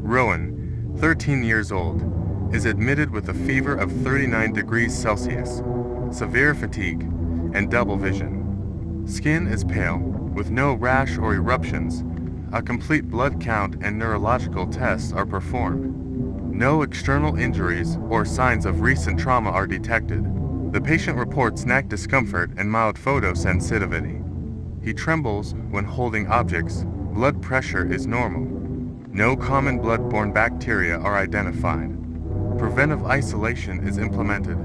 Rowan, 13 years old, is admitted with a fever of 39 degrees Celsius, severe fatigue, and double vision. Skin is pale, with no rash or eruptions. A complete blood count and neurological tests are performed. No external injuries or signs of recent trauma are detected. The patient reports neck discomfort and mild photosensitivity. He trembles when holding objects. Blood pressure is normal. No common blood-borne bacteria are identified. Preventive isolation is implemented.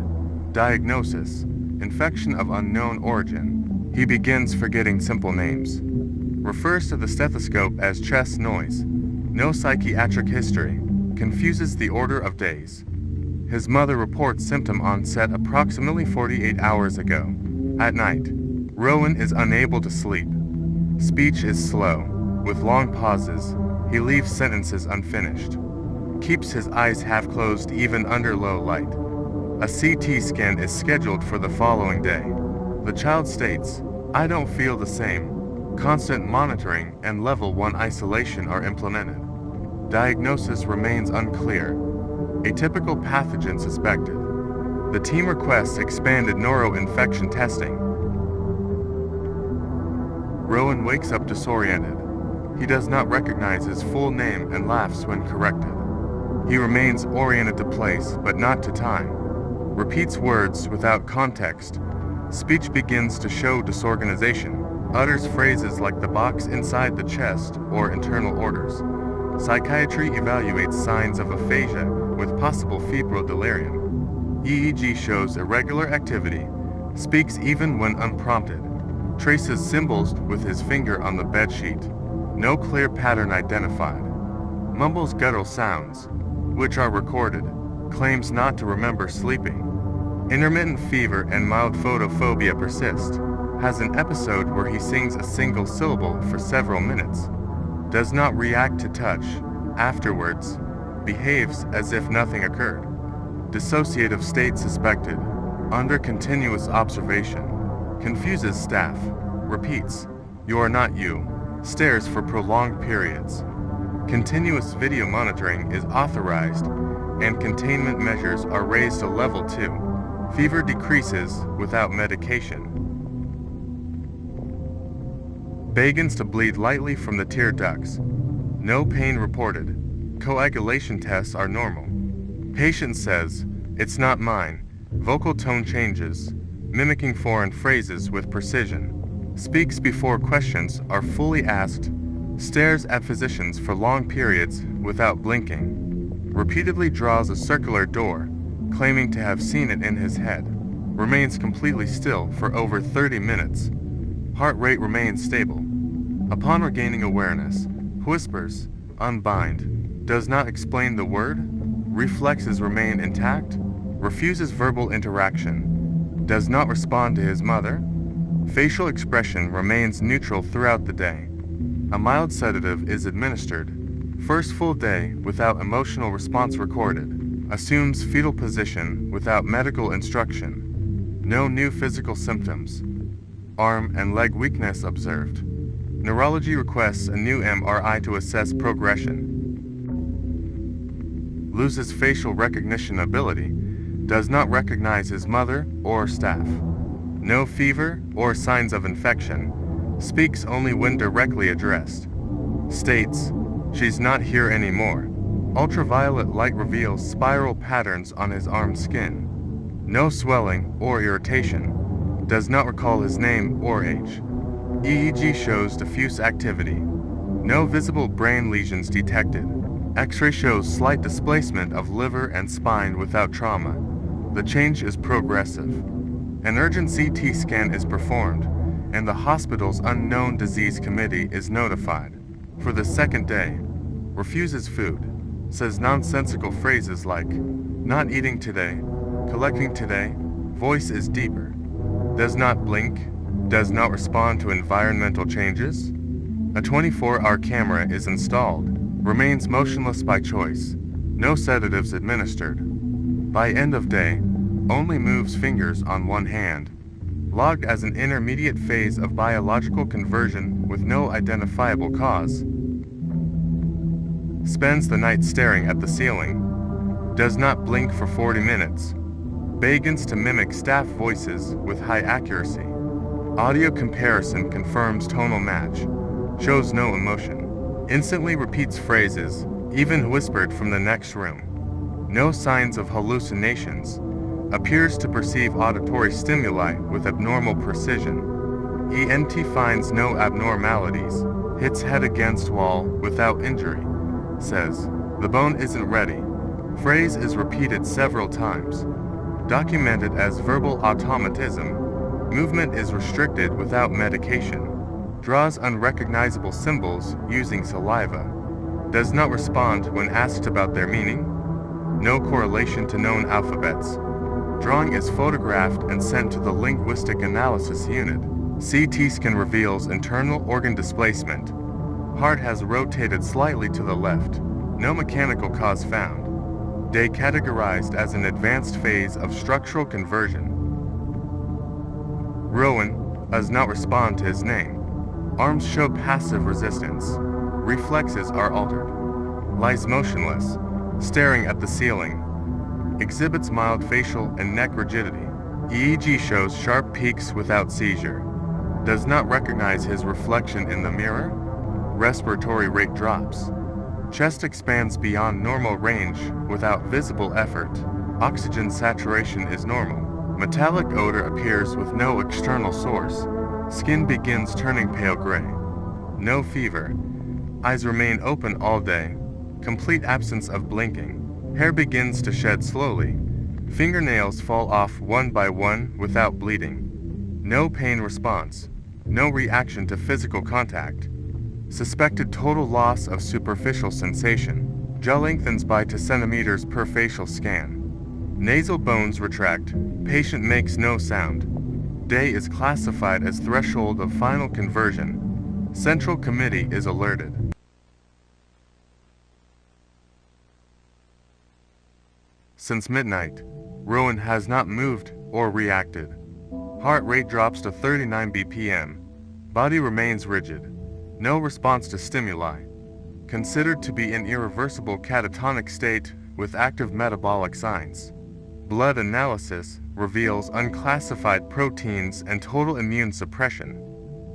Diagnosis: infection of unknown origin. He begins forgetting simple names. Refers to the stethoscope as chest noise. No psychiatric history. Confuses the order of days. His mother reports symptom onset approximately 48 hours ago. At night, Rowan is unable to sleep. Speech is slow, with long pauses. He leaves sentences unfinished. Keeps his eyes half closed even under low light. A CT scan is scheduled for the following day. The child states, "I don't feel the same." Constant monitoring and level 1 isolation are implemented. Diagnosis remains unclear. Atypical pathogen suspected. The team requests expanded neuroinfection testing. Rowan wakes up disoriented. He does not recognize his full name and laughs when corrected. He remains oriented to place but not to time. Repeats words without context. Speech begins to show disorganization. Utters phrases like the box inside the chest or internal orders. Psychiatry evaluates signs of aphasia with possible febrile delirium. EEG shows irregular activity. Speaks even when unprompted. Traces symbols with his finger on the bedsheet. No clear pattern identified. Mumbles guttural sounds, which are recorded. Claims not to remember sleeping. Intermittent fever and mild photophobia persist. Has an episode where he sings a single syllable for several minutes. Does not react to touch. Afterwards, behaves as if nothing occurred. Dissociative state suspected. Under continuous observation. Confuses staff. Repeats, "You are not you." Stares for prolonged periods. Continuous video monitoring is authorized. and containment measures are raised to level 2. Fever decreases without medication. Begins to bleed lightly from the tear ducts. No pain reported. Coagulation tests are normal. Patient says, "It's not mine." Vocal tone changes, mimicking foreign phrases with precision. Speaks before questions are fully asked. Stares at physicians for long periods without blinking. Repeatedly draws a circular door, claiming to have seen it in his head. Remains completely still for over 30 minutes. Heart rate remains stable. Upon regaining awareness, whispers, "Unbind." Does not explain the word. Reflexes remain intact. Refuses verbal interaction. Does not respond to his mother. Facial expression remains neutral throughout the day. A mild sedative is administered. First full day without emotional response recorded. Assumes fetal position without medical instruction. No new physical symptoms. Arm and leg weakness observed. Neurology requests a new MRI to assess progression. Loses facial recognition ability. Does not recognize his mother or staff. No fever or signs of infection. Speaks only when directly addressed. States, "She's not here anymore." Ultraviolet light reveals spiral patterns on his arm skin. No swelling or irritation. Does not recall his name or age. EEG shows diffuse activity. No visible brain lesions detected. X-ray shows slight displacement of liver and spine without trauma. The change is progressive. An urgent CT scan is performed, and the hospital's unknown disease committee is notified. For the second day, refuses food, says nonsensical phrases like, "Not eating today," "Collecting today," voice is deeper. Does not blink, does not respond to environmental changes. A 24-hour camera is installed, remains motionless by choice, no sedatives administered. By end of day, only moves fingers on one hand. Logged as an intermediate phase of biological conversion with no identifiable cause. Spends the night staring at the ceiling. Does not blink for 40 minutes. Begins to mimic staff voices with high accuracy. Audio comparison confirms tonal match. Shows no emotion. Instantly repeats phrases, even whispered from the next room. No signs of hallucinations. Appears to perceive auditory stimuli with abnormal precision. ENT finds no abnormalities. Hits head against wall without injury. Says, "The bone isn't ready." Phrase is repeated several times. Documented as verbal automatism. Movement is restricted without medication. Draws unrecognizable symbols using saliva. Does not respond when asked about their meaning. No correlation to known alphabets. Drawing is photographed and sent to the Linguistic Analysis Unit. CT scan reveals internal organ displacement. Heart has rotated slightly to the left. No mechanical cause found. Day categorized as an advanced phase of structural conversion. Rowan does not respond to his name. Arms show passive resistance. Reflexes are altered. Lies motionless, staring at the ceiling. Exhibits mild facial and neck rigidity. EEG shows sharp peaks without seizure. Does not recognize his reflection in the mirror. Respiratory rate drops. Chest expands beyond normal range without visible effort. Oxygen saturation is normal. Metallic odor appears with no external source. Skin begins turning pale gray. No fever. Eyes remain open all day. Complete absence of blinking. Hair begins to shed slowly. Fingernails fall off one by one without bleeding. No pain response. No reaction to physical contact. Suspected total loss of superficial sensation. Jaw lengthens by 2 centimeters per facial scan. Nasal bones retract. Patient makes no sound. Day is classified as threshold of final conversion. Central committee is alerted. Since midnight, Rowan has not moved or reacted. Heart rate drops to 39 BPM. Body remains rigid. No response to stimuli. Considered to be in irreversible catatonic state with active metabolic signs. Blood analysis reveals unclassified proteins and total immune suppression.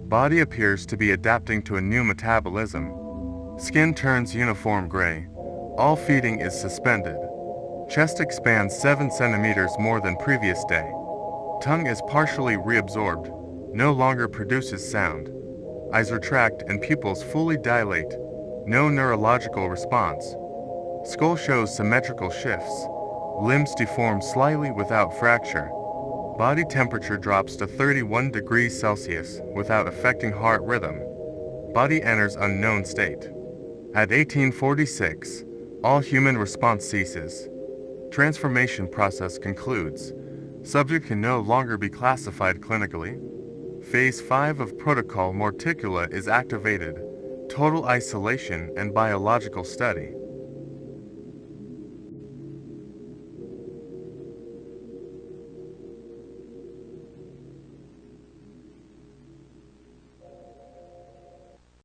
Body appears to be adapting to a new metabolism. Skin turns uniform gray. All feeding is suspended. Chest expands 7 centimeters more than previous day. Tongue is partially reabsorbed, no longer produces sound. Eyes retract and pupils fully dilate. No neurological response. Skull shows symmetrical shifts. Limbs deform slightly without fracture. Body temperature drops to 31 degrees Celsius without affecting heart rhythm. Body enters unknown state. At 1846, all human response ceases. Transformation process concludes. Subject can no longer be classified clinically. Phase 5 of protocol Morticula is activated. Total isolation and biological study.